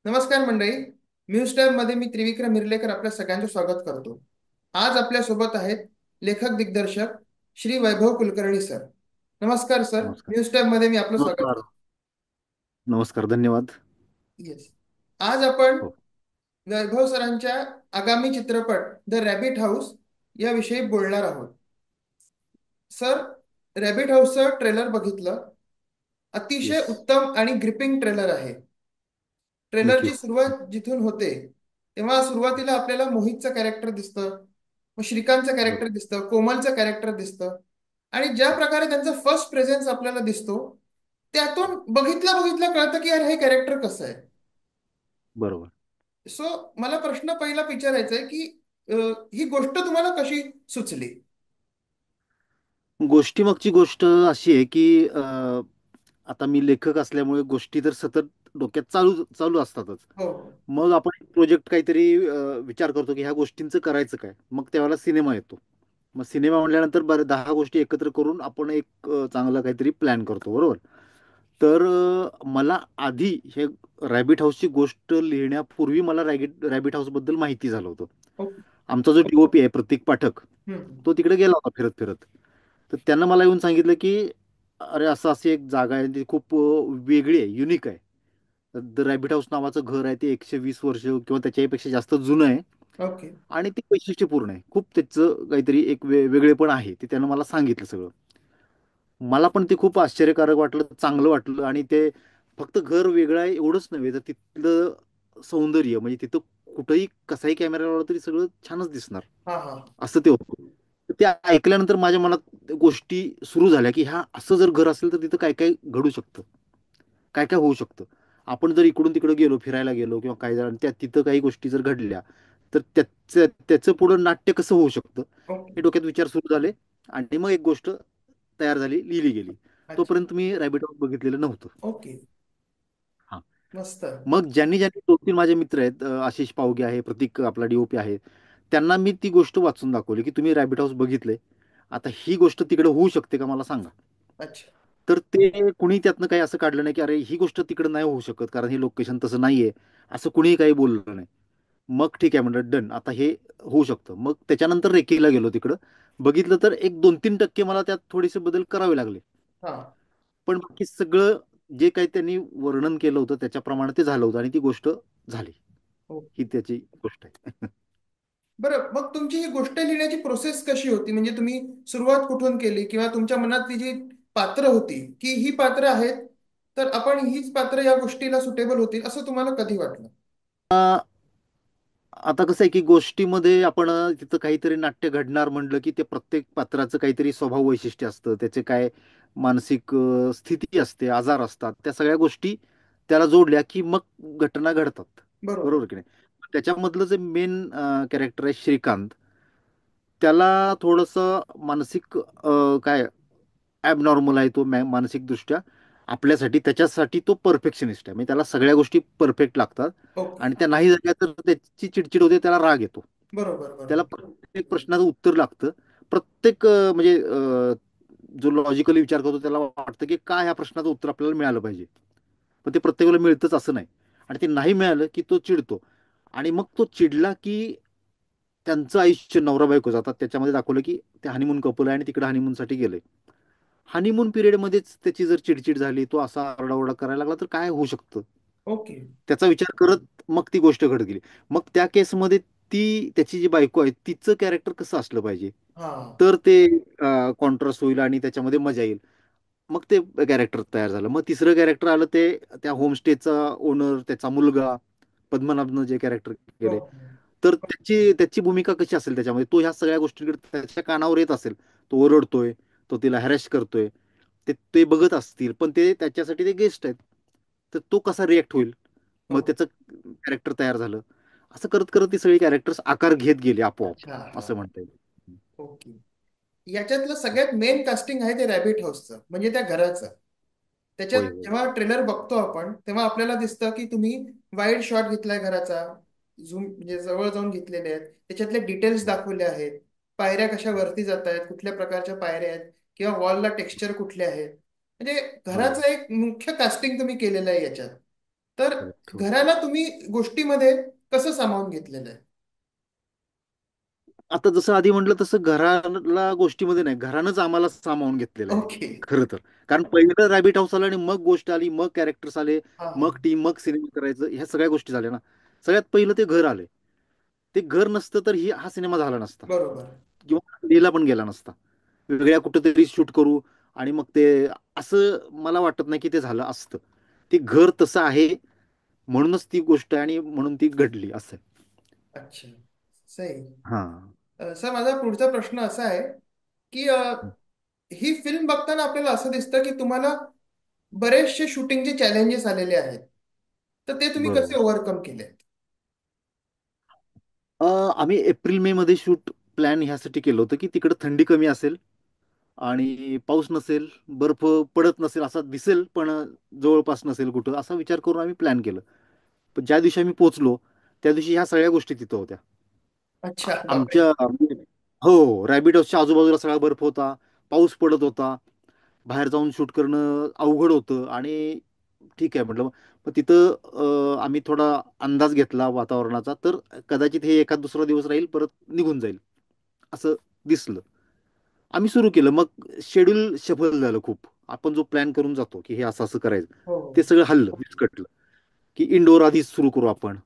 नमस्कार मंडळी. News time मध्ये मी त्रिविक्रम मिरलेकर आपल्या सगळ्यांचं स्वागत करतो. आज आपल्या सोबत आहेत लेखक दिग्दर्शक श्री वैभव कुलकर्णी सर. नमस्कार सर, नमस्कार. न्यूज टाइम मध्ये मी आपलं स्वागत नमस्कार. करतो. नमस्कार. धन्यवाद. येस. आज आपण हो. वैभव सरांच्या आगामी चित्रपट द रॅबिट हाऊस याविषयी बोलणार आहोत. सर, रॅबिट हाऊसचं ट्रेलर बघितलं. अतिशय येस. उत्तम आणि ग्रिपिंग ट्रेलर आहे. Thank you. ट्रेलरची सुरुवात जिथून होते तेव्हा सुरुवातीला आपल्याला मोहितचं कॅरेक्टर दिसतं, मग श्रीकांतचं कॅरेक्टर बरोबर. दिसतं, कोमलचं कॅरेक्टर दिसतं. आणि ज्या प्रकारे त्यांचा फर्स्ट प्रेझेन्स आपल्याला दिसतो त्यातून बघितल्या बघितल्या कळतं की यार हे कॅरेक्टर कसं आहे. बरोबर. सो मला प्रश्न पहिला विचारायचा आहे की ही गोष्ट तुम्हाला कशी सुचली. गोष्टीमागची गोष्ट अशी आहे की आता मी लेखक असल्यामुळे गोष्टी तर सतत डोक्यात चालू चालू असतातच. हो. मग आपण एक प्रोजेक्ट काहीतरी विचार करतो की ह्या गोष्टींचं करायचं काय, मग त्यावेळेला सिनेमा येतो. मग सिनेमा म्हटल्यानंतर बरं 10 गोष्टी एकत्र करून आपण एक चांगलं काहीतरी प्लॅन करतो, बरोबर. तर मला आधी हे रॅबिट हाऊसची गोष्ट लिहिण्यापूर्वी मला रॅबिट हाऊसबद्दल माहिती झालं होतं. ओके. आमचा जो डीओपी आहे प्रतीक पाठक, हम्म. तो तिकडे गेला होता फिरत फिरत. तर त्यांना मला येऊन सांगितलं की अरे असं अशी एक जागा आहे, ती खूप वेगळी आहे, युनिक आहे. द रॅबिट हाऊस नावाचं घर आहे, ते 120 वर्ष किंवा त्याच्यापेक्षा जास्त जुनं आहे. ओके. आणि ते वैशिष्ट्यपूर्ण आहे खूप, त्याचं काहीतरी एक वेगळेपण आहे, ते त्यानं मला सांगितलं सगळं. मला पण ते खूप आश्चर्यकारक वाटलं, चांगलं वाटलं. आणि ते फक्त घर वेगळं आहे एवढंच नव्हे, तर तिथलं सौंदर्य म्हणजे तिथं कुठंही कसाही कॅमेरा लावला तरी सगळं छानच दिसणार, हा हा. असं ते होतं. ते ऐकल्यानंतर माझ्या मनात गोष्टी सुरू झाल्या की ह्या असं जर घर असेल तर तिथं काय काय घडू शकतं, काय काय होऊ शकतं. आपण जर इकडून तिकडे गेलो, फिरायला गेलो किंवा काय जण त्या तिथं काही गोष्टी जर घडल्या तर त्याचं पुढं नाट्य कसं होऊ शकतं, ओके. हे डोक्यात विचार सुरू झाले. आणि मग एक गोष्ट तयार झाली, लिहिली गेली. अच्छा. तोपर्यंत मी रॅबिट हाऊस बघितलेलं नव्हतं. ओके. हा. मस्त. मग ज्यांनी ज्यांनी 2-3 माझे मित्र आहेत, आशिष पावगे आहे, प्रतीक आपला डीओपी आहे, त्यांना मी ती गोष्ट वाचून दाखवली की तुम्ही रॅबिट हाऊस बघितलंय, आता ही गोष्ट तिकडे होऊ शकते का मला सांगा. अच्छा. तर ते कुणी त्यातनं काही असं काढलं नाही की अरे ही गोष्ट तिकडे नाही होऊ शकत कारण हे लोकेशन तसं नाहीये, असं कुणीही काही बोललं नाही. मग ठीक आहे म्हणलं, डन, आता हे होऊ शकतं. मग त्याच्यानंतर रेकीला गेलो, तिकडं बघितलं तर एक 2-3% मला त्यात थोडेसे बदल करावे लागले. हा. पण बाकी सगळं जे काही त्यांनी वर्णन केलं होतं त्याच्याप्रमाणे ते झालं होतं आणि ती गोष्ट झाली. ही ओके. त्याची गोष्ट आहे. बरं, मग तुमची ही गोष्ट लिहिण्याची प्रोसेस कशी होती? म्हणजे तुम्ही सुरुवात कुठून केली किंवा तुमच्या मनात ती जी पात्र होती की ही पात्र आहेत, तर आपण हीच पात्र या गोष्टीला सुटेबल होतील असं तुम्हाला कधी वाटलं? आता कसं आहे की गोष्टीमध्ये आपण तिथं काहीतरी नाट्य घडणार म्हटलं की ते प्रत्येक पात्राचं काहीतरी स्वभाव वैशिष्ट्य असतं, त्याचे काय मानसिक स्थिती असते, आजार असतात, त्या सगळ्या गोष्टी त्याला जोडल्या की मग घटना घडतात. बरोबर. बरोबर की नाही. त्याच्यामधलं जे मेन कॅरेक्टर आहे श्रीकांत, त्याला थोडंसं मानसिक काय ॲबनॉर्मल आहे तो, मानसिकदृष्ट्या. आपल्यासाठी त्याच्यासाठी तो परफेक्शनिस्ट आहे, म्हणजे त्याला सगळ्या गोष्टी परफेक्ट लागतात. ओके. आणि त्या नाही झाल्या तर त्याची चिडचिड होते, त्याला राग येतो. बरोबर त्याला बरोबर. प्रत्येक प्रश्नाचं उत्तर लागतं. प्रत्येक म्हणजे जो लॉजिकली विचार करतो त्याला वाटतं की काय ह्या प्रश्नाचं उत्तर आपल्याला मिळालं पाहिजे. पण ते प्रत्येक वेळेला मिळतंच असं नाही. आणि ते नाही मिळालं की तो चिडतो. आणि मग तो चिडला की त्यांचं आयुष्य नवरा बायको जातात, त्याच्यामध्ये दाखवलं की ते हनीमून कपल आहे आणि तिकडे हनीमूनसाठी गेले. हनीमून पिरियडमध्येच त्याची जर चिडचिड झाली, तो असा आरडाओरडा करायला लागला तर काय होऊ शकतं, ओके. त्याचा विचार करत मग ती गोष्ट घडत गेली. मग त्या केसमध्ये ती त्याची जी बायको आहे तिचं कॅरेक्टर कसं असलं पाहिजे, हा. तर ते कॉन्ट्रास्ट होईल आणि त्याच्यामध्ये मजा येईल. मग ते कॅरेक्टर तयार झालं. मग तिसरं कॅरेक्टर आलं, ते त्या होमस्टेचा ओनर, त्याचा मुलगा पद्मनाभनं जे कॅरेक्टर केले. ओके. तर त्याची त्याची भूमिका कशी असेल त्याच्यामध्ये, तो ह्या सगळ्या गोष्टींकडे त्याच्या कानावर येत असेल, तो ओरडतोय, तो तिला हॅरॅश करतोय, ते ते बघत असतील, पण ते त्याच्यासाठी ते गेस्ट आहेत. तर तो कसा रिॲक्ट होईल, मग ओके. त्याचं कॅरेक्टर तयार झालं. असं करत करत ती सगळी कॅरेक्टर्स आकार घेत गेली आपोआप, अच्छा. हा. असं म्हणता येईल. ओके. याच्यातलं सगळ्यात मेन कास्टिंग आहे ते रॅबिट हाऊसचं, म्हणजे त्या घराचं. त्याच्यात होय होय. जेव्हा ट्रेलर बघतो आपण तेव्हा आपल्याला दिसतं की तुम्ही वाईड शॉट घेतलाय घराचा, झूम म्हणजे जवळ जाऊन घेतलेले आहेत, त्याच्यातले डिटेल्स होय. दाखवले आहेत. पायऱ्या कशा वरती जात आहेत, कुठल्या प्रकारच्या पायऱ्या आहेत, किंवा वॉलला टेक्स्चर कुठले आहेत. म्हणजे होय. घराचं एक मुख्य कास्टिंग तुम्ही केलेलं आहे याच्यात. तर करेक्ट. हो. घराला तुम्ही गोष्टीमध्ये कसं सामावून घेतलेलं आहे? आता जसं आधी म्हटलं तसं घराला गोष्टीमध्ये नाही, घरानंच आम्हाला सामावून घेतलेलं आहे ओके. खरं तर. कारण पहिलं रॅबिट हाऊस आलं आणि मग गोष्ट आली, मग कॅरेक्टर्स आले, हा हा. मग टीम, मग सिनेमा करायचं, ह्या सगळ्या गोष्टी झाल्या ना. सगळ्यात पहिलं ते घर आले. ते घर नसतं तर हा सिनेमा झाला नसता बरोबर. किंवा लिहिला पण गेला नसता. वेगळ्या कुठेतरी शूट करू आणि मग ते, असं मला वाटत नाही की ते झालं असतं. ते घर तसं आहे म्हणूनच ती गोष्ट आहे आणि म्हणून ती घडली असं आहे. अच्छा. सही. हा. सर, माझा पुढचा प्रश्न असा आहे की ही फिल्म बघताना आपल्याला असं दिसतं की तुम्हाला बरेचसे शूटिंगचे चॅलेंजेस आलेले आहेत. तर ते तुम्ही कसे बरोबर. ओव्हरकम केले? आम्ही एप्रिल मे मध्ये शूट प्लॅन ह्यासाठी केलं होतं की तिकडे थंडी कमी असेल आणि पाऊस नसेल, बर्फ पडत नसेल, असा दिसेल पण जवळपास नसेल कुठं, असा विचार करून आम्ही प्लॅन केलं. पण ज्या दिवशी आम्ही पोहोचलो त्या दिवशी ह्या सगळ्या गोष्टी तिथं होत्या. अच्छा, बापरे. आमच्या, हो, रॅबिट हाऊसच्या आजूबाजूला सगळा बर्फ होता, पाऊस पडत होता, बाहेर जाऊन शूट करणं अवघड होतं. आणि ठीक आहे म्हटलं, मग तिथं आम्ही थोडा अंदाज घेतला वातावरणाचा, तर कदाचित हे एखाद दुसरा दिवस राहील, परत निघून जाईल असं दिसलं. आम्ही सुरू केलं. मग शेड्यूल सफल झालं खूप. आपण जो प्लॅन करून जातो की हे असं असं करायचं, हो. ते सगळं हल्लं, विस्कटलं. की इनडोअर आधीच सुरू करू आपण,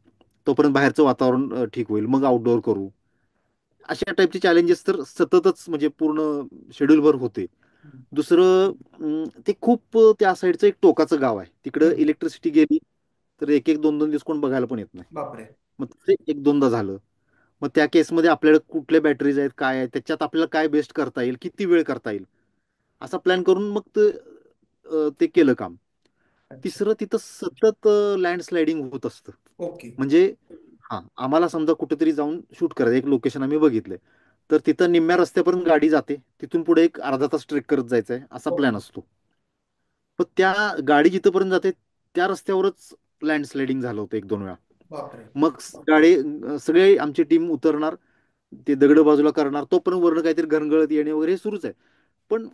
तोपर्यंत बाहेरचं वातावरण ठीक होईल, मग आउटडोअर करू. अशा टाईपचे चॅलेंजेस तर सततच, म्हणजे पूर्ण शेड्यूलभर होते. हम्म. दुसरं, ते खूप त्या साईडचं एक टोकाचं गाव आहे, तिकडं हम्म. इलेक्ट्रिसिटी गेली तर एक एक दोन दोन दिवस कोण बघायला पण येत नाही. बापरे. मग ते एक दोनदा झालं. मग त्या केसमध्ये आपल्याकडे कुठल्या बॅटरीज आहेत, काय आहे, त्याच्यात आपल्याला काय बेस्ट करता येईल, किती वेळ करता येईल, असा प्लॅन करून मग ते केलं काम. अच्छा. तिसरं, तिथं सतत लँडस्लायडिंग होत असतं. ओके. म्हणजे, हा, आम्हाला समजा कुठेतरी जाऊन शूट करायचं, एक लोकेशन आम्ही बघितलंय, तर तिथं निम्म्या रस्त्यापर्यंत गाडी जाते, तिथून पुढे एक अर्धा तास ट्रेक करत जायचंय, असा प्लॅन ओके. असतो. पण त्या गाडी जिथपर्यंत जाते त्या रस्त्यावरच लँडस्लायडिंग झालं होतं एक दोन वेळा. बापरे. मग गाडी, सगळे आमची टीम उतरणार, ते दगड बाजूला करणार, तोपर्यंत वरनं काहीतरी घरंगळत येणे वगैरे हे सुरूच आहे. पण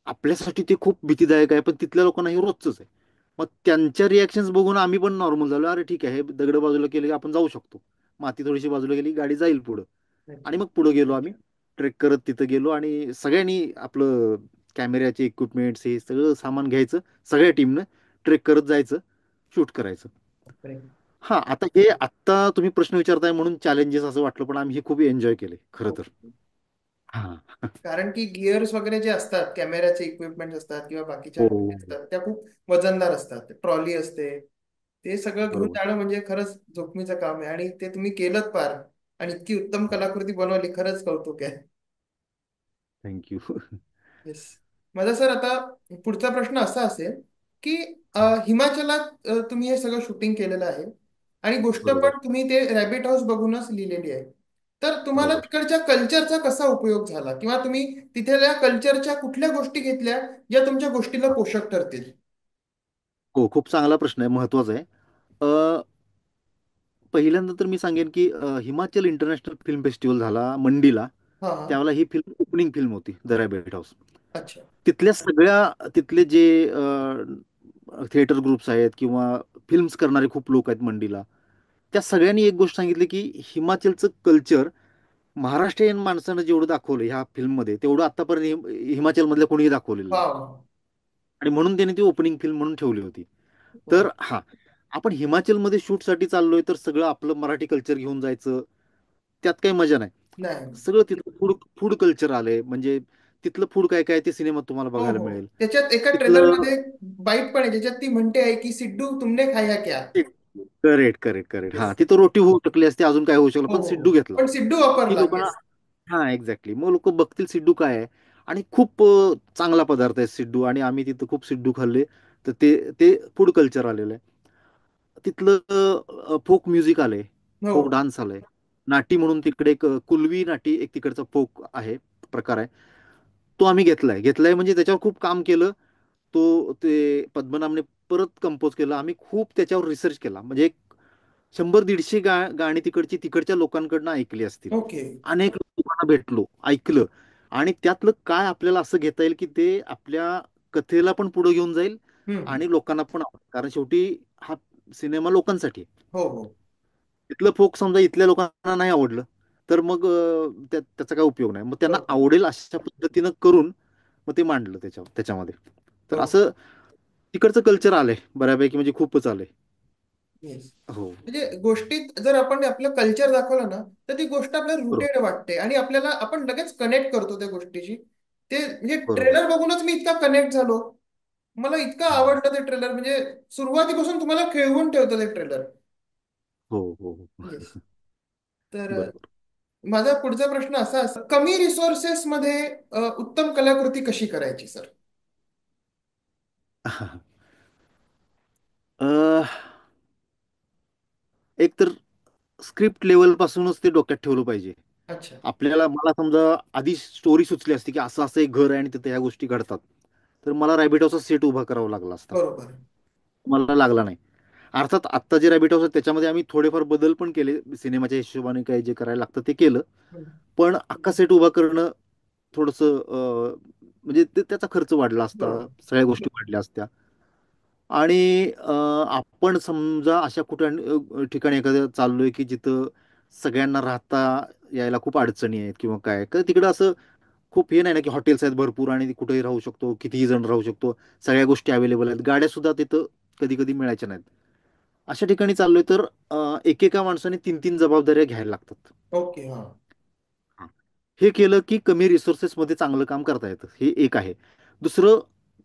आपल्यासाठी ते खूप भीतीदायक आहे, पण तिथल्या लोकांना हे रोजच आहे. मग त्यांच्या रिॲक्शन्स बघून आम्ही पण नॉर्मल झालो, अरे ठीक आहे, हे दगड बाजूला केले की आपण जाऊ शकतो, माती थोडीशी बाजूला गेली गाडी जाईल पुढं. आणि अच्छा. मग पुढे गेलो आम्ही, ट्रेक करत तिथं गेलो आणि सगळ्यांनी आपलं कॅमेऱ्याचे इक्विपमेंट्स हे सगळं सामान घ्यायचं, सगळ्या टीमनं ट्रेक करत जायचं, शूट करायचं. बापरे. हा, आता हे आत्ता तुम्ही प्रश्न विचारताय म्हणून चॅलेंजेस असं वाटलं, पण आम्ही हे खूप एन्जॉय केले खरं तर. ओके. हा. कारण की गिअर्स वगैरे जे असतात, कॅमेऱ्याचे इक्विपमेंट असतात किंवा बाकीच्या हो. गोष्टी असतात, त्या खूप वजनदार असतात. ट्रॉली असते, ते सगळं घेऊन बरोबर. जाणं म्हणजे खरंच जोखमीचं काम आहे, आणि ते तुम्ही केलं पार. आणि इतकी उत्तम कलाकृती बनवली, खरंच कौतुक आहे. थँक्यू. येस. माझा सर आता पुढचा प्रश्न असा असेल की हिमाचलात तुम्ही हे सगळं शूटिंग केलेलं आहे, आणि गोष्ट बरोबर. पण तुम्ही ते रॅबिट हाऊस बघूनच लिहिलेली आहे. तर तुम्हाला बरोबर. तिकडच्या कल्चरचा कसा उपयोग झाला, किंवा तुम्ही तिथल्या कल्चरच्या कुठल्या गोष्टी घेतल्या ज्या तुमच्या गोष्टीला पोषक ठरतील? हो, खूप चांगला प्रश्न आहे, महत्वाचा आहे. अ, पहिल्यांदा तर मी सांगेन की हिमाचल इंटरनॅशनल फिल्म फेस्टिवल झाला मंडीला, हा हा. त्यावेळेला ही फिल्म ओपनिंग फिल्म होती, द रॅबिट हाऊस. अच्छा. तिथल्या सगळ्या, तिथले जे थिएटर ग्रुप्स आहेत किंवा फिल्म्स करणारे खूप लोक आहेत मंडीला, त्या सगळ्यांनी एक गोष्ट सांगितली की हिमाचलचं कल्चर महाराष्ट्रीयन माणसानं जेवढं दाखवलं ह्या फिल्ममध्ये, तेवढं आतापर्यंत हिमाचलमधल्या कोणीही दाखवलेलं नाही. वाव. आणि म्हणून त्याने ती ओपनिंग फिल्म म्हणून ठेवली होती. वा. तर हा, आपण हिमाचलमध्ये शूटसाठी चाललोय तर सगळं आपलं मराठी कल्चर घेऊन जायचं, त्यात काही मजा नाही. नाही. सगळं तिथलं फूड फूड कल्चर आलंय, म्हणजे तिथलं फूड काय काय ते सिनेमात तुम्हाला हो बघायला हो. मिळेल. त्याच्यात एका ट्रेलर तिथलं, मध्ये बाईट पण आहे, ज्याच्यात ती म्हणते आहे की सिद्धू तुमने खाया क्या. Correct, correct, correct. हा, येस. तिथं रोटी होऊ शकली असते, अजून काय होऊ शकलं, हो पण हो हो. सिड्डू घेतला पण सिद्धू की वापरला. लोकांना, येस. हा, एक्झॅक्टली, मग लोक बघतील सिड्डू काय आहे. आणि खूप चांगला पदार्थ आहे सिड्डू, आणि आम्ही तिथं खूप सिड्डू खाल्ले. तर ते ते फूड कल्चर आलेलं आहे. तिथलं फोक म्युझिक आलंय, हो. फोक डान्स आलाय, नाटी म्हणून तिकडे एक कुलवी नाटी एक तिकडचा फोक आहे, प्रकार आहे. तो आम्ही घेतलाय, घेतलाय म्हणजे त्याच्यावर खूप काम केलं. ते पद्मनाभने परत कंपोज केलं. आम्ही खूप त्याच्यावर रिसर्च केला, म्हणजे एक 100-150 गाणी तिकडची तिकडच्या लोकांकडनं ऐकली असतील. ओके. अनेक लोकांना भेटलो, ऐकलं, आणि त्यातलं काय आपल्याला असं घेता येईल की ते आपल्या कथेला पण पुढे घेऊन जाईल हम्म. आणि लोकांना पण आवडेल. कारण शेवटी हा सिनेमा लोकांसाठी आहे. हो हो. तिथलं फोक समजा इथल्या लोकांना नाही आवडलं, तर मग त्याचा काय उपयोग नाही. मग त्यांना बरोबर. आवडेल अशा पद्धतीनं करून मग ते मांडलं त्याच्यामध्ये. तर बरोबर. असं तिकडचं कल्चर आलंय बऱ्यापैकी, म्हणजे खूपच आलंय. येस. हो. म्हणजे गोष्टीत जर आपण आपलं कल्चर दाखवलं ना, तर ती गोष्ट आपल्याला बरोबर. रुटेड वाटते आणि आपल्याला आपण लगेच कनेक्ट करतो त्या गोष्टीशी. ते म्हणजे बरोबर. ट्रेलर बघूनच मी इतका कनेक्ट झालो. मला इतकं हम्म. आवडलं ते ट्रेलर, म्हणजे सुरुवातीपासून तुम्हाला खेळवून ठेवतं ते ट्रेलर. हो हो हो. येस. तर बरोबर. माझा पुढचा प्रश्न कमी रिसोर्सेस मध्ये उत्तम कलाकृती कशी करायची सर? अह, एक तर स्क्रिप्ट लेवल पासूनच ते डोक्यात ठेवलं पाहिजे. अच्छा. मला समजा आधी स्टोरी सुचली असती की असं असं एक घर आहे आणि तिथे ह्या गोष्टी घडतात, तर मला रॅबिट हाऊसचा सेट उभा करावा लागला असता. बरोबर. मला लागला नाही. अर्थात आत्ता जे रॅबिट हाऊस आहे त्याच्यामध्ये आम्ही थोडेफार बदल पण केले, सिनेमाच्या हिशोबाने काय जे करायला लागतं ते केलं. हम्म. पण अख्खा सेट उभा करणं थोडंसं म्हणजे त्याचा खर्च वाढला असता, बरोबर. सगळ्या गोष्टी वाढल्या असत्या. आणि आपण समजा अशा ठिकाणी एखाद्या चाललोय की जिथं सगळ्यांना राहता यायला खूप अडचणी आहेत किंवा काय, तर तिकडं असं खूप हे नाही ना की हॉटेल्स आहेत भरपूर आणि कुठेही राहू शकतो, कितीही जण राहू शकतो, सगळ्या गोष्टी अवेलेबल आहेत, गाड्या सुद्धा तिथं कधी कधी मिळायच्या नाहीत. अशा ठिकाणी चाललोय तर एकेका माणसाने तीन तीन जबाबदाऱ्या घ्यायला लागतात. ओके. हा. हा. हे केलं की कमी रिसोर्सेसमध्ये चांगलं काम करता येतं, हे एक आहे. दुसरं,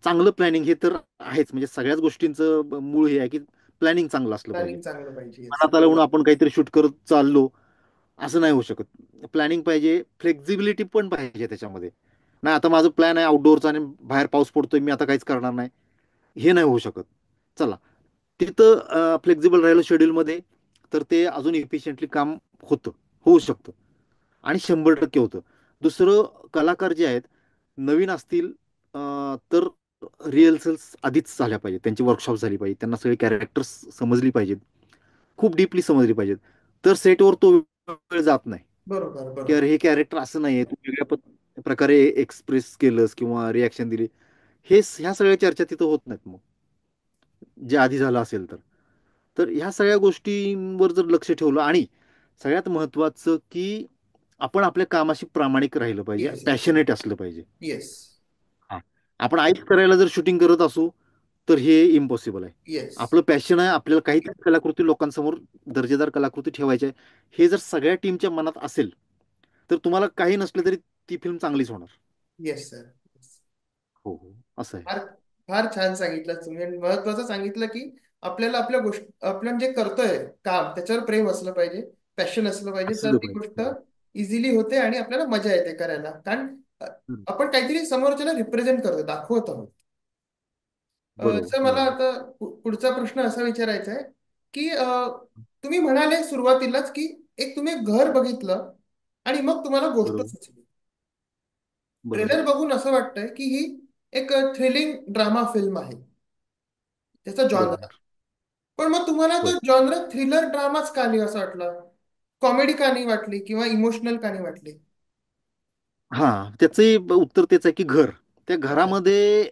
चांगलं प्लॅनिंग हे तर आहेच, म्हणजे सगळ्याच गोष्टींचं मूळ हे आहे की प्लॅनिंग चांगलं असलं पाहिजे. प्लॅनिंग चांगलं पाहिजे. येस. मनात आलं म्हणून आपण काहीतरी शूट करत चाललो असं नाही होऊ शकत. प्लॅनिंग पाहिजे, फ्लेक्झिबिलिटी पण पाहिजे त्याच्यामध्ये. नाही आता माझं प्लॅन आहे आउटडोअरचा आणि बाहेर पाऊस पडतोय, मी आता काहीच करणार नाही, हे नाही होऊ शकत. चला, तिथं फ्लेक्झिबल राहिलं शेड्यूलमध्ये, तर ते अजून इफिशियंटली काम होतं, होऊ शकतं आणि 100% होतं. दुसरं, कलाकार जे आहेत नवीन असतील तर रिहर्सल्स आधीच झाल्या पाहिजेत, त्यांची वर्कशॉप झाली पाहिजे, त्यांना सगळी कॅरेक्टर्स समजली पाहिजेत, खूप डीपली समजली पाहिजेत. तर सेटवर तो वेळ जात नाही बरोबर. की बरोबर. अरे हे कॅरेक्टर असं नाहीये, तू वेगळ्या प्रकारे एक्सप्रेस केलंस किंवा रिॲक्शन दिली. ह्या सगळ्या चर्चा तिथं होत नाहीत मग, जे आधी झालं असेल तर. तर ह्या सगळ्या गोष्टींवर जर लक्ष ठेवलं आणि सगळ्यात महत्वाचं की आपण आपल्या कामाशी प्रामाणिक राहिलं पाहिजे, येस. येस. पॅशनेट असलं पाहिजे. येस. हा. आपण आईच करायला जर शूटिंग करत असू तर हे इम्पॉसिबल आहे. येस. आपलं पॅशन आहे, आपल्याला काहीतरी कलाकृती लोकांसमोर दर्जेदार कलाकृती ठेवायची आहे, हे जर सगळ्या टीमच्या मनात असेल तर तुम्हाला काही नसलं तरी ती फिल्म चांगलीच होणार. Yes sir. हो हो, असं आहे. फार फार छान सांगितलं तुम्ही आणि महत्वाचं सांगितलं की आपल्याला आपल्या आपण जे करतोय काम त्याच्यावर प्रेम असलं पाहिजे, पॅशन असलं पाहिजे, तर असलं ती गोष्ट पाहिजे. इझिली होते आणि आपल्याला मजा येते करायला. कारण हम्म. आपण काहीतरी समोरच्याला रिप्रेझेंट करतो, दाखवत आहोत. बरोबर सर मला बरोबर. आता पुढचा प्रश्न असा विचारायचा आहे की तुम्ही म्हणाले सुरुवातीलाच की एक तुम्ही घर बघितलं आणि मग तुम्हाला गोष्ट बरोबर. सुचली. बरोबर. ट्रेलर बघून असं वाटतंय की ही एक थ्रिलिंग ड्रामा फिल्म आहे, त्याचा जॉनर. बरोबर. पण मग तुम्हाला तो होय. जॉनर थ्रिलर ड्रामाच का नाही असं वाटलं? कॉमेडी का नाही वाटली किंवा इमोशनल का नाही वाटली? हा, त्याचंही उत्तर तेच आहे की घर, त्या अच्छा. घरामध्ये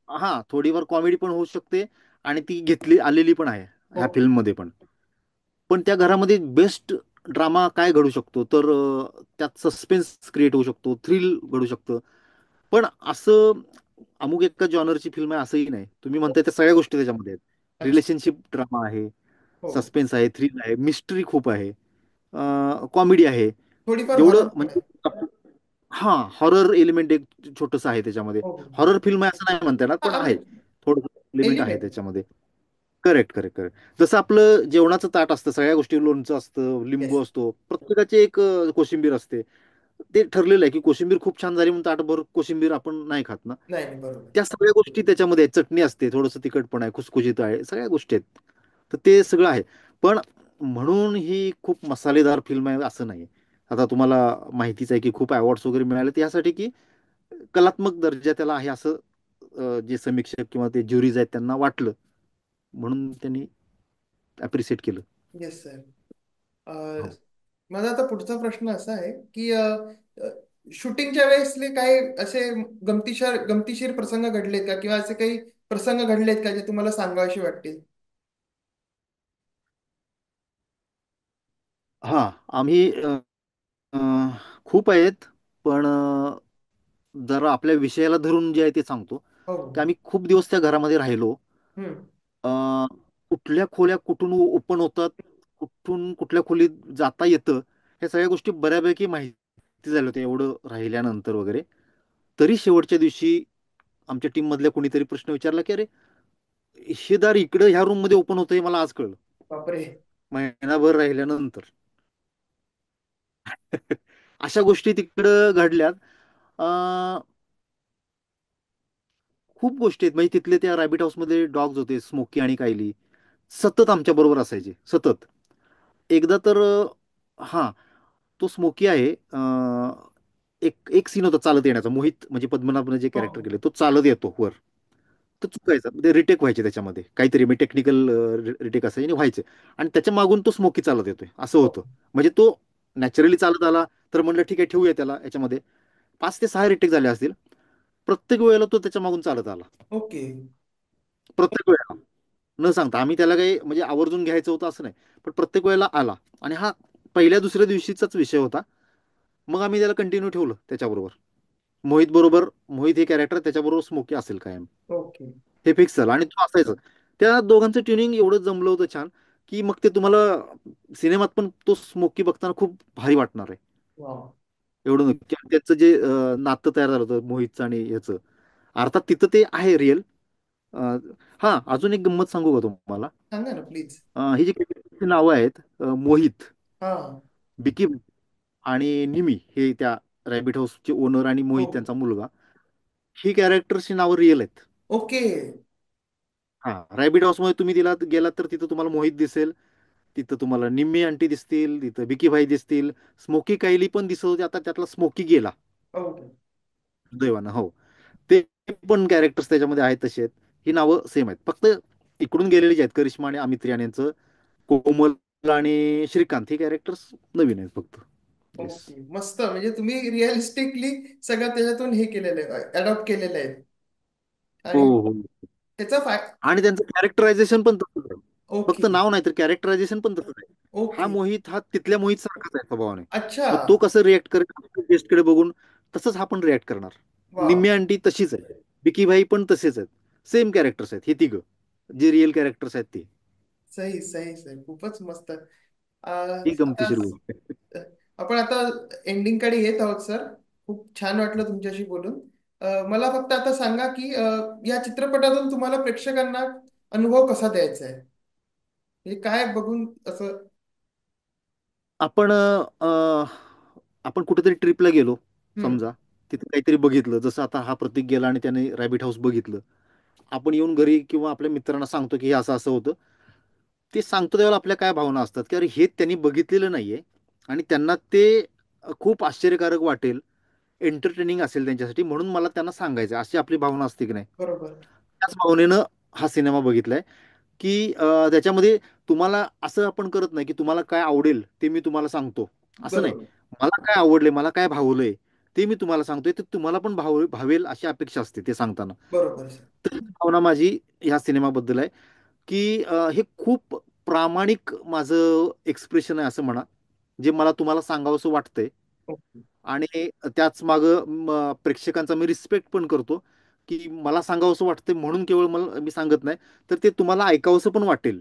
हा थोडीफार कॉमेडी पण होऊ शकते आणि ती घेतली आलेली पण आहे ह्या ओके. फिल्ममध्ये पण. पण त्या घरामध्ये बेस्ट ड्रामा काय घडू शकतो, तर त्यात सस्पेन्स क्रिएट होऊ शकतो, थ्रिल घडू शकतं. पण असं अमुक एका जॉनरची फिल्म आहे असंही नाही. तुम्ही म्हणताय त्या सगळ्या गोष्टी त्याच्यामध्ये आहेत. अच्छा. रिलेशनशिप ड्रामा आहे, हो. सस्पेन्स आहे, थ्रिल आहे, मिस्ट्री खूप आहे, कॉमेडी आहे. थोडीफार हॉरर जेवढं पण आहे. म्हणजे हा, हॉरर एलिमेंट एक छोटस आहे त्याच्यामध्ये. हो हो. हॉरर फिल्म आहे असं नाही म्हणता येणार, हा पण आहे, म्हणजे थोडस एलिमेंट आहे एलिमेंट. त्याच्यामध्ये. Correct correct correct. जसं आपलं जेवणाचं ताट असतं, सगळ्या गोष्टी लोणचं असतं, येस. लिंबू असतो, प्रत्येकाचे एक कोशिंबीर असते. ते ठरलेलं आहे की कोशिंबीर खूप छान झाली म्हणून ताटभर कोशिंबीर आपण नाही खात ना. नाही नाही, बरोबर. त्या सगळ्या गोष्टी त्याच्यामध्ये आहेत. चटणी असते, थोडंसं तिखट पण आहे, खुसखुशीत आहे, सगळ्या गोष्टी आहेत. तर ते सगळं आहे. पण म्हणून ही खूप मसालेदार फिल्म आहे असं नाही. आता तुम्हाला माहितीच आहे की खूप अवॉर्ड्स वगैरे मिळाले त्यासाठी की कलात्मक दर्जा त्याला आहे असं जे समीक्षक किंवा ते ज्युरीज आहेत त्यांना वाटलं, म्हणून त्यांनी अप्रिशिएट केलं. Yes sir. हो. माझा आता पुढचा प्रश्न असा आहे की शूटिंगच्या वेळेसले काही असे गमतीशीर प्रसंग घडलेत का किंवा असे काही प्रसंग घडलेत का जे तुम्हाला सांगावेसे वाटतील? हा, आम्ही अ, खूप आहेत, पण जरा आपल्या विषयाला धरून जे आहे ते सांगतो. हो. की आम्ही खूप दिवस त्या घरामध्ये राहिलो. हम्म. अ, कुठल्या खोल्या कुठून ओपन होतात, कुठून कुठल्या खोलीत जाता येतं, ह्या सगळ्या गोष्टी बऱ्यापैकी माहिती झाल्या होत्या एवढं राहिल्यानंतर वगैरे. तरी शेवटच्या दिवशी आमच्या टीम मधल्या कोणीतरी प्रश्न विचारला की, अरे, हे दार इकडं ह्या रूम मध्ये ओपन होतंय, मला आज कळलं बापरे. महिनाभर राहिल्यानंतर. अशा गोष्टी तिकडं घडल्यात. अं, खूप गोष्टी आहेत. म्हणजे तिथले त्या रॅबिट हाऊसमध्ये डॉग्स होते, स्मोकी आणि कायली, सतत आमच्या बरोबर असायचे, सतत. एकदा तर हा, तो स्मोकी आहे. एक एक सीन होता चालत येण्याचा, मोहित म्हणजे पद्मनाभने जे हो कॅरेक्टर हो. केले, तो चालत येतो वर. तो चुकायचा, म्हणजे रिटेक व्हायचे त्याच्यामध्ये, काहीतरी म्हणजे टेक्निकल रिटेक असायचे आणि व्हायचे. आणि त्याच्या मागून तो स्मोकी चालत येतोय असं हो. होतं. म्हणजे तो नॅचरली चालत आला, तर म्हणलं ठीक आहे, ठेवूया त्याला याच्यामध्ये. 5 ते 6 रिटेक झाले असतील. प्रत्येक वेळेला तो त्याच्या मागून चालत आला, ओके. प्रत्येक वेळेला. न सांगता, आम्ही त्याला काही म्हणजे आवर्जून घ्यायचं होतं असं नाही, पण प्रत्येक वेळेला आला. आणि हा पहिल्या दुसऱ्या दिवशीचाच विषय होता. मग आम्ही त्याला कंटिन्यू ठेवलं त्याच्याबरोबर. मोहित बरोबर, मोहित हे कॅरेक्टर त्याच्याबरोबर स्मोकी असेल कायम, ओके. हे फिक्स झालं. आणि तो असायचं. त्या दोघांचं ट्युनिंग एवढं जमलं होतं छान, की मग ते तुम्हाला सिनेमात पण तो स्मोकी बघताना खूप भारी वाटणार आहे. वा. एवढं नक्की. आणि त्याचं जे नातं तयार झालं होतं मोहितचं आणि याचं, अर्थात तिथं ते आहे रिअल. हा, अजून एक गंमत सांगू का तुम्हाला? सांगा ना प्लीज. ही जी character ची नावं आहेत, मोहित, हा. बिकी आणि निमी, हे त्या रॅबिट हाऊसचे ओनर, आणि हो. मोहित त्यांचा मुलगा, ही कॅरेक्टरची नावं रिअल आहेत. ओके. हा, रॅबिट हाऊसमध्ये तुम्ही तिला गेलात तर तिथं तुम्हाला मोहित दिसेल, तिथं तुम्हाला निम्मी आंटी दिसतील, तिथं बिकी भाई दिसतील, स्मोकी कायली पण दिसत होती. आता त्यातला स्मोकी गेला ओके. सुदैवानं. हो, ते पण कॅरेक्टर्स त्याच्यामध्ये आहेत तसे आहेत. ही नावं सेम आहेत, फक्त इकडून गेलेली जी आहेत, करिश्मा आणि अमित रियान यांचं, कोमल आणि श्रीकांत, ही कॅरेक्टर्स नवीन आहेत फक्त. येस. ओके, मस्त. म्हणजे तुम्ही रिअलिस्टिकली सगळं त्याच्यातून हे केलेलं आहे, अडॉप्ट केलेलं आहे. हो, आणि हो. त्याचा फाय. आणि त्यांचं कॅरेक्टरायझेशन पण तसंच आहे. ओके. फक्त नाव नाही तर कॅरेक्टरायझेशन पण तसंच आहे. हा ओके. मोहित हा तिथल्या मोहित सारखाच आहे स्वभावाने. अच्छा. मग तो कसं रिएक्ट करेल गेस्टकडे बघून, तसंच हा पण रिएक्ट करणार. वा. निम्मी आंटी तशीच आहे, विकी भाई पण तसेच आहेत. सेम कॅरेक्टर्स आहेत हे तिघं, जे रिअल कॅरेक्टर्स आहेत ते. सही सही सही, खूपच मस्त. ही आता गमतीशीर गोष्ट आहे. आपण आता एंडिंग कडे येत आहोत सर. खूप छान वाटलं तुमच्याशी बोलून. मला फक्त आता सांगा की या चित्रपटातून तुम्हाला प्रेक्षकांना अनुभव कसा द्यायचा आहे, म्हणजे काय बघून असं. आपण आपण कुठेतरी ट्रिपला गेलो हम्म. समजा, तिथे काहीतरी बघितलं, जसं आता हा प्रतीक गेला आणि त्याने रॅबिट हाऊस बघितलं. आपण येऊन घरी किंवा आपल्या मित्रांना सांगतो की हे असं असं होतं. ते सांगतो त्यावेळेला आपल्या काय भावना असतात, की अरे, हे त्यांनी बघितलेलं नाहीये आणि त्यांना ते खूप आश्चर्यकारक वाटेल, एंटरटेनिंग असेल त्यांच्यासाठी, म्हणून मला त्यांना सांगायचं, अशी आपली भावना असते की नाही. बरोबर. त्याच भावनेनं हा सिनेमा बघितलाय. की त्याच्यामध्ये तुम्हाला असं आपण करत नाही की तुम्हाला काय आवडेल ते मी तुम्हाला सांगतो, असं नाही. बरोबर. मला काय आवडले, मला काय भावलंय, ते मी तुम्हाला सांगतोय, ते तुम्हाला पण भावेल अशी अपेक्षा असते ते सांगताना. बरोबर सर. तर ही भावना माझी ह्या सिनेमाबद्दल आहे. की हे खूप प्रामाणिक माझं एक्सप्रेशन आहे असं म्हणा, जे मला तुम्हाला सांगावंसं वाटतंय. ओके. आणि त्याच मागं प्रेक्षकांचा मी रिस्पेक्ट पण करतो, की मला सांगावंसं वाटतंय म्हणून केवळ मला मी सांगत नाही, तर ते तुम्हाला ऐकावंसं पण वाटेल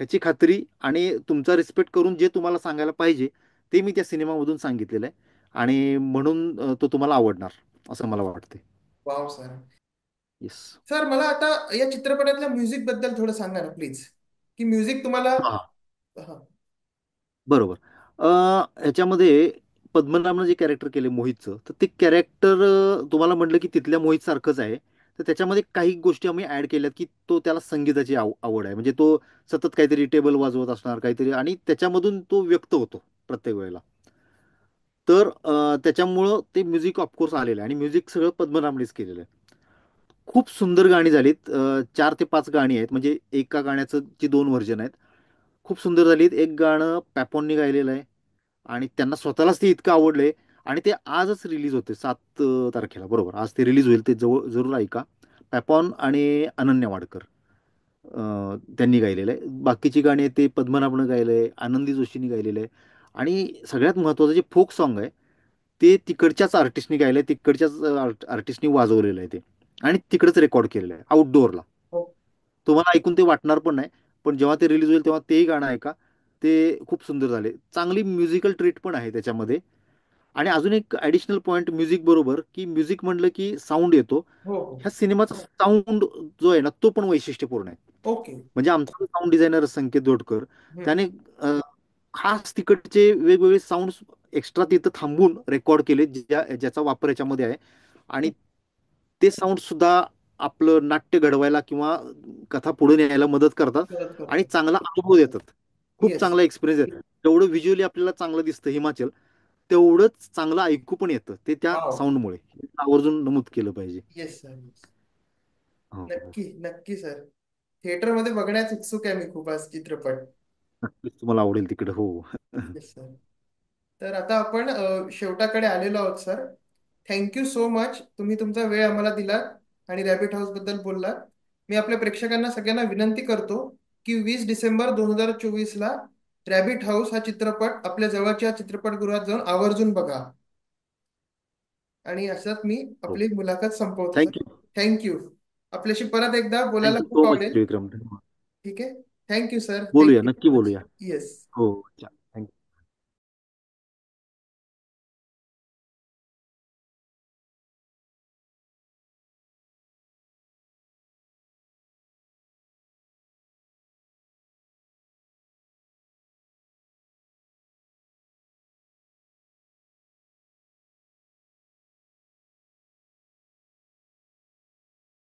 ह्याची खात्री, आणि तुमचा रिस्पेक्ट करून जे तुम्हाला सांगायला पाहिजे ते मी त्या सिनेमामधून सांगितलेलं आहे. आणि म्हणून तो तुम्हाला आवडणार असं मला वाटतंय. Wow sir. येस. सर मला आता या चित्रपटातल्या म्युझिक बद्दल थोडं सांगा ना प्लीज, की म्युझिक तुम्हाला. हा. बरोबर. ह्याच्यामध्ये पद्मनाभनं जे कॅरेक्टर केले मोहितचं, तर ते कॅरेक्टर तुम्हाला म्हटलं की तिथल्या मोहित सारखंच आहे. तर त्याच्यामध्ये काही गोष्टी आम्ही ऍड केल्यात, की तो त्याला संगीताची आवड आहे. म्हणजे तो सतत काहीतरी टेबल वाजवत असणार काहीतरी, आणि त्याच्यामधून तो व्यक्त होतो प्रत्येक वेळेला. तर त्याच्यामुळं ते म्युझिक ऑफकोर्स आलेलं आहे, आणि म्युझिक सगळं पद्मनाभनेच केलेलं आहे. खूप सुंदर गाणी झालीत. 4 ते 5 गाणी आहेत, म्हणजे एका गाण्याचं ची 2 व्हर्जन आहेत. खूप सुंदर झालीत. एक गाणं पॅपॉनने गायलेलं आहे, आणि त्यांना स्वतःलाच ते इतकं आवडलंय. आणि ते आजच रिलीज होते 7 तारखेला, बरोबर आज ते रिलीज होईल, ते जरूर ऐका. पॅपॉन आणि अनन्या वाडकर. त्यांनी गायलेलं आहे. बाकीची गाणी आहेत ते पद्मनाभनं गायलं आहे, आनंदी जोशींनी गायलेलं आहे. आणि सगळ्यात महत्त्वाचं जे फोक सॉन्ग आहे ते तिकडच्याच आर्टिस्टनी गायलं आहे, तिकडच्याच आर्टिस्टनी वाजवलेलं आहे ते, आणि तिकडंच रेकॉर्ड केलेलं आहे आउटडोअरला. हो तुम्हाला ऐकून ते वाटणार पण नाही, पण जेव्हा ते रिलीज होईल तेव्हा तेही गाणं ऐका. ते खूप सुंदर झाले. चांगली म्युझिकल ट्रीट पण आहे त्याच्यामध्ये. आणि अजून एक ॲडिशनल पॉईंट म्युझिक बरोबर, की म्युझिक म्हणलं की साऊंड येतो. हो हो. ह्या सिनेमाचा साऊंड जो आहे ना तो पण वैशिष्ट्यपूर्ण आहे. ओके. म्हणजे आमचा साऊंड डिझायनर संकेत दोडकर, हम्म. त्याने खास तिकडचे वेगवेगळे साऊंड एक्स्ट्रा तिथं थांबून रेकॉर्ड केले, ज्याचा वापर याच्यामध्ये आहे. आणि ते साऊंड सुद्धा आपलं नाट्य घडवायला किंवा कथा पुढे न्यायला मदत करतात मदत आणि करतो. चांगला अनुभव देतात. खूप येस. चांगला एक्सपिरियन्स आहे. जेवढं व्हिज्युअली आपल्याला चांगलं दिसतं हिमाचल, तेवढंच चांगलं ऐकू पण येतं ते त्या वाव. साऊंडमुळे. आवर्जून नमूद केलं पाहिजे. Yes sir, yes. हो, हो. नक्की नक्की सर. थिएटरमध्ये बघण्यास उत्सुक आहे मी खूप आज चित्रपट. नक्कीच तुम्हाला आवडेल तिकडे. हो. Yes sir. तर आता आपण शेवटाकडे आलेलो आहोत सर. थँक्यू सो मच, तुम्ही तुमचा वेळ आम्हाला दिला आणि रॅबिट हाऊस बद्दल बोललात. मी आपल्या प्रेक्षकांना सगळ्यांना विनंती करतो की 20 डिसेंबर 2024 ला रॅबिट हाऊस हा चित्रपट आपल्या जवळच्या चित्रपटगृहात जाऊन आवर्जून बघा. आणि अशात मी हो. आपली मुलाखत संपवतो सर. थँक्यू. थँक्यू. आपल्याशी परत एकदा बोलायला थँक्यू खूप सो मच आवडेल. त्रिविक्रम. धन्यवाद. ठीक आहे. थँक्यू सर, बोलूया, थँक्यू नक्की मच. बोलूया. येस. हो.